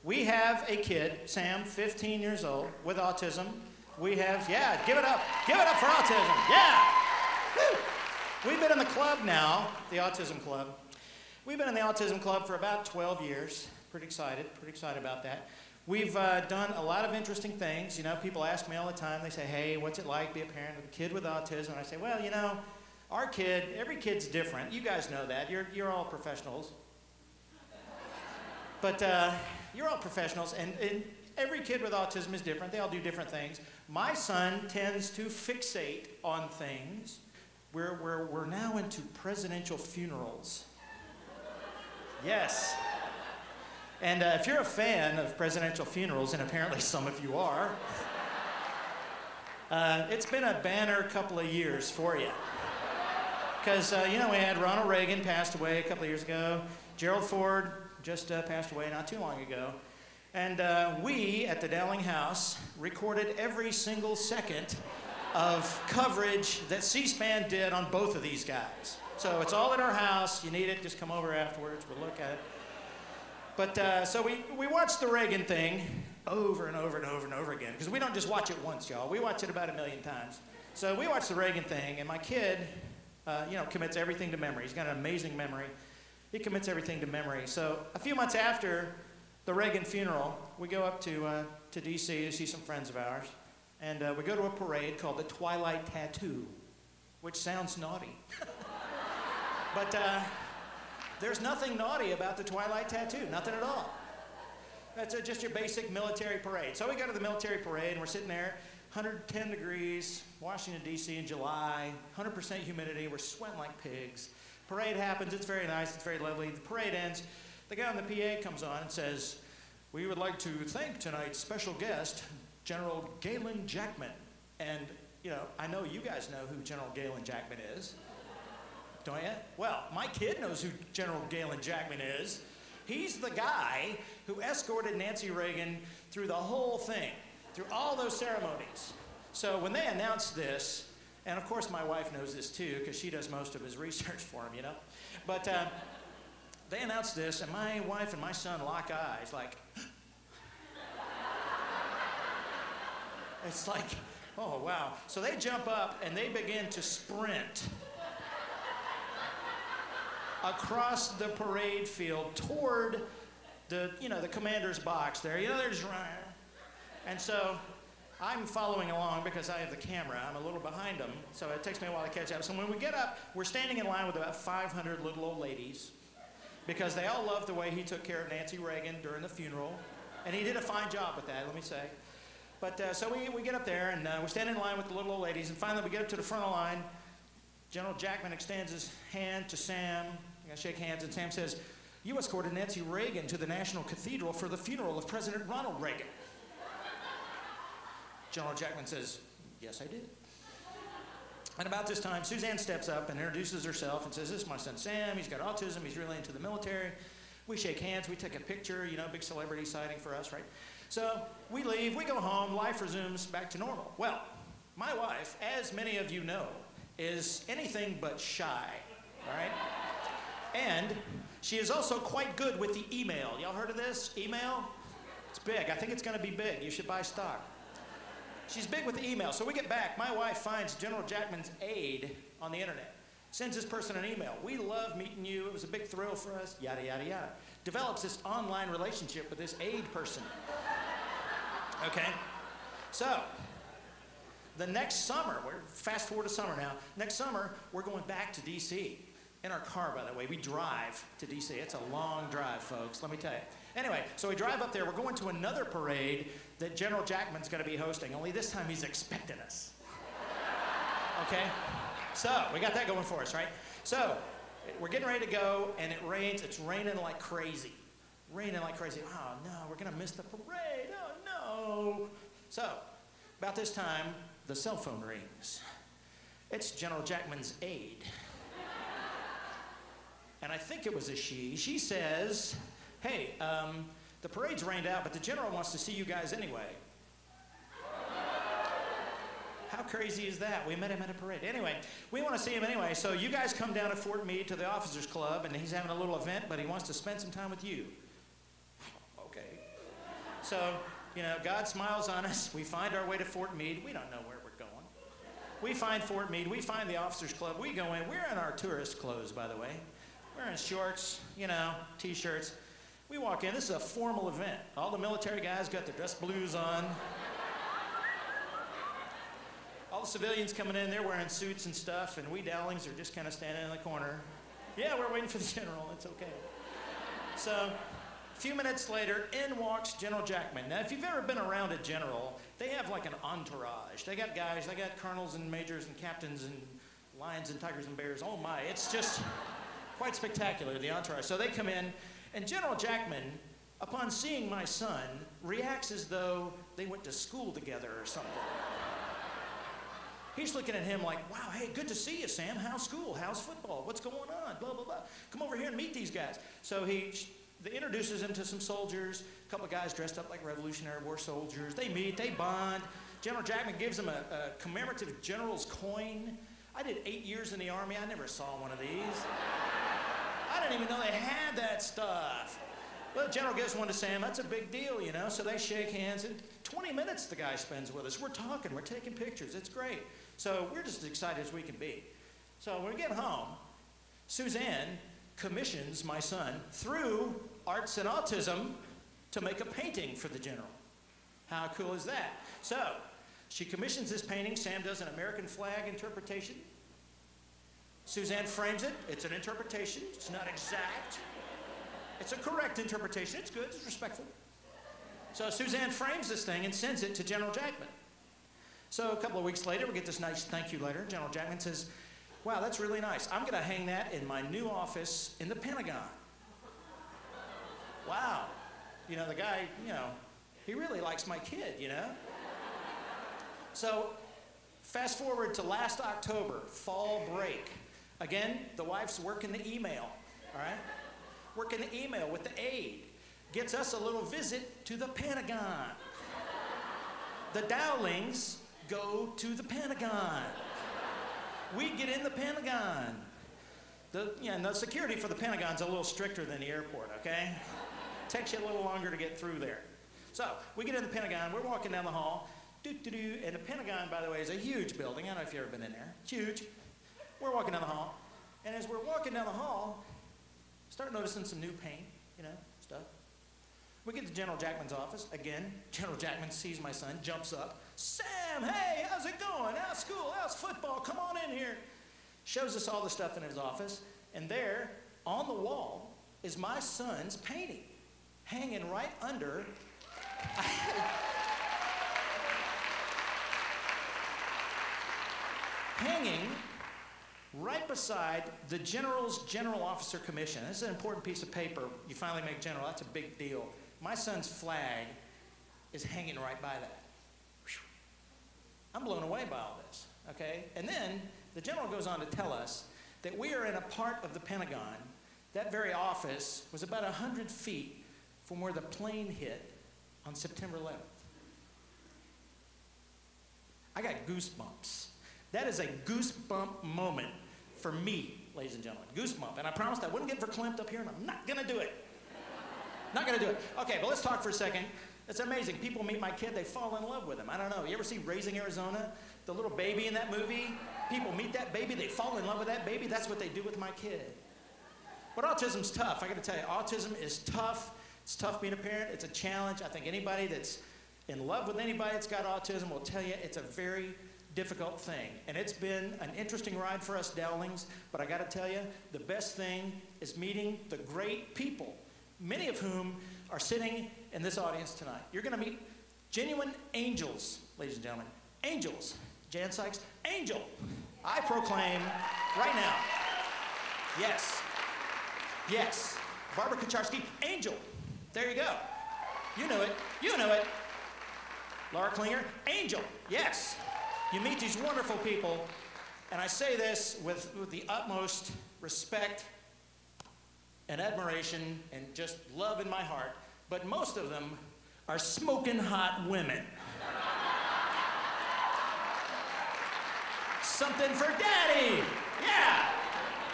We have a kid, Sam, 15 years old, with autism. We have, yeah, give it up for autism, yeah! Woo! We've been in the club now, the Autism Club. We've been in the Autism Club for about 12 years. Pretty excited about that. We've done a lot of interesting things. You know, people ask me all the time, they say, hey, what's it like to be a parent of a kid with autism? And I say, well, you know, our kid, every kid's different. You guys know that. You're all professionals. But you're all professionals, and every kid with autism is different. They all do different things. My son tends to fixate on things. We're now into presidential funerals. Yes. And if you're a fan of presidential funerals, and apparently some of you are, it's been a banner couple of years for you. Because, you know, we had Ronald Reagan passed away a couple of years ago. Gerald Ford just passed away not too long ago. And we, at the Dowling House, recorded every single second of coverage that C-SPAN did on both of these guys. So it's all at our house. You need it, just come over afterwards. We'll look at it. But so we watched the Reagan thing over and over and over and over again. Because we don't just watch it once, y'all. We watch it about 1 million times. So we watched the Reagan thing, and my kid, you know, commits everything to memory. He's got an amazing memory. He commits everything to memory. So a few months after the Reagan funeral, we go up to D.C. to see some friends of ours. And we go to a parade called the Twilight Tattoo, which sounds naughty. But there's nothing naughty about the Twilight Tattoo, nothing at all. That's just your basic military parade. So we go to the military parade, and we're sitting there, 110 degrees, Washington, D.C. in July, 100% humidity, we're sweating like pigs. Parade happens, it's very nice, it's very lovely. The parade ends, the guy on the PA comes on and says, we would like to thank tonight's special guest, General Galen Jackman. And, you know, I know you guys know who General Galen Jackman is. Don't you? Well, my kid knows who General Galen Jackman is. He's the guy who escorted Nancy Reagan through the whole thing, through all those ceremonies. So when they announced this, and of course my wife knows this too, because she does most of his research for him, you know. But they announced this, and my wife and my son lock eyes, like, it's like, oh, wow. So they jump up, and they begin to sprint across the parade field toward the, you know, the commander's box there. You know, they're just running. And so I'm following along because I have the camera. I'm a little behind them, so it takes me a while to catch up. So when we get up, we're standing in line with about 500 little old ladies because they all loved the way he took care of Nancy Reagan during the funeral. And he did a fine job with that, let me say. But so we get up there, and we're standing in line with the little old ladies, and finally we get up to the front of the line. General Jackman extends his hand to Sam. We're gonna shake hands, and Sam says, you escorted Nancy Reagan to the National Cathedral for the funeral of President Ronald Reagan. General Jackman says, yes, I did. And about this time, Suzanne steps up and introduces herself and says, this is my son Sam, he's got autism, he's really into the military. We shake hands, we take a picture, you know, big celebrity sighting for us, right? So we leave, we go home, life resumes back to normal. Well, my wife, as many of you know, is anything but shy, all right? And she is also quite good with the email. Y'all heard of this? Email? It's big. I think it's going to be big. You should buy stock. She's big with the email. So we get back. My wife finds General Jackman's aide on the internet. Sends this person an email. We love meeting you. It was a big thrill for us. Yada, yada, yada. Develops this online relationship with this aide person. Okay? So the next summer, we're fast forward to summer now. Next summer, we're going back to D.C. In our car, by the way. We drive to D.C. It's a long drive, folks, let me tell you. Anyway, so we drive up there. We're going to another parade that General Jackman's going to be hosting, only this time he's expecting us. Okay? So we got that going for us, right? So we're getting ready to go, and it rains. It's raining like crazy. Raining like crazy. Oh, no, we're going to miss the parade. Oh, no. So about this time, the cell phone rings. It's General Jackman's aide. And I think it was a she. She says, hey, the parade's rained out, but the general wants to see you guys anyway. How crazy is that? We met him at a parade. Anyway, we want to see him anyway, so you guys come down to Fort Meade to the Officers Club, and he's having a little event, but he wants to spend some time with you. Okay. So, you know, God smiles on us. We find our way to Fort Meade. We don't know where we're going. We find Fort Meade. We find the officers club. We go in. We're in our tourist clothes, by the way. We're in shorts, you know, T-shirts. We walk in. This is a formal event. All the military guys got their dress blues on. All the civilians coming in, they're wearing suits and stuff, and we Dowlings are just kind of standing in the corner. Yeah, we're waiting for the general. It's okay. So, a few minutes later, in walks General Jackman. Now, if you've ever been around a general, they have like an entourage. They got guys, they got colonels and majors and captains and lions and tigers and bears. Oh my, it's just quite spectacular, the entourage. So they come in, and General Jackman, upon seeing my son, reacts as though they went to school together or something. He's looking at him like, wow, hey, good to see you, Sam. How's school? How's football? What's going on? Blah, blah, blah. Come over here and meet these guys. So he introduces him to some soldiers, a couple of guys dressed up like Revolutionary War soldiers. They meet, they bond. General Jackman gives him a commemorative general's coin. I did 8 years in the Army. I never saw one of these. I didn't even know they had that stuff. Well, the general gives one to Sam. That's a big deal, you know. So they shake hands, and 20 minutes the guy spends with us. We're talking, we're taking pictures. It's great. So we're just as excited as we can be. So when we get home, Suzanne commissions my son through Arts and Autism to make a painting for the general. How cool is that? So she commissions this painting. Sam does an American flag interpretation. Suzanne frames it. It's an interpretation. It's not exact. It's a correct interpretation. It's good. It's respectful. So Suzanne frames this thing and sends it to General Jackman. So a couple of weeks later, we get this nice thank you letter. General Jackman says, wow, that's really nice. I'm going to hang that in my new office in the Pentagon. Wow. You know, the guy, you know, he really likes my kid, you know? So fast forward to last October, fall break. Again, the wife's working the email, all right? Working the email with the aide. Gets us a little visit to the Pentagon. The Dowlings go to the Pentagon. We get in the Pentagon. The security for the Pentagon's a little stricter than the airport, okay? Takes you a little longer to get through there. So we get in the Pentagon, we're walking down the hall, and the Pentagon, by the way, is a huge building. I don't know if you've ever been in there. It's huge. We're walking down the hall, and as we're walking down the hall, start noticing some new paint, you know, stuff. We get to General Jackman's office. Again, General Jackman sees my son, jumps up. Sam, hey, how's it going? How's school? How's football? Come on in here. Shows us all the stuff in his office. And there, on the wall, is my son's painting, hanging right under. Hanging right beside the general's general officer commission. This is an important piece of paper. You finally make general, that's a big deal. My son's flag is hanging right by that. Whew. I'm blown away by all this, okay? And then the general goes on to tell us that we are in a part of the Pentagon. That very office was about 100 feet from where the plane hit on September 11th. I got goosebumps. That is a goosebump moment for me, ladies and gentlemen. Goosebump. And I promised I wouldn't get verklempt up here, and I'm not going to do it. Not going to do it. Okay, but let's talk for a second. It's amazing. People meet my kid, they fall in love with him. I don't know. You ever see Raising Arizona? The little baby in that movie? People meet that baby, they fall in love with that baby. That's what they do with my kid. But autism's tough. I got to tell you, autism is tough. It's tough being a parent. It's a challenge. I think anybody that's in love with anybody that's got autism will tell you it's a very difficult thing. And it's been an interesting ride for us Dowlings, but I got to tell you, the best thing is meeting the great people, many of whom are sitting in this audience tonight. You're going to meet genuine angels, ladies and gentlemen. Angels. Jan Sykes, angel. I proclaim right now. Yes. Yes. Barbara Kucharski, angel. There you go. You know it. You know it. Laura Klinger, angel. Yes. You meet these wonderful people, and I say this with the utmost respect and admiration and just love in my heart, but most of them are smoking hot women. Something for daddy. Yeah.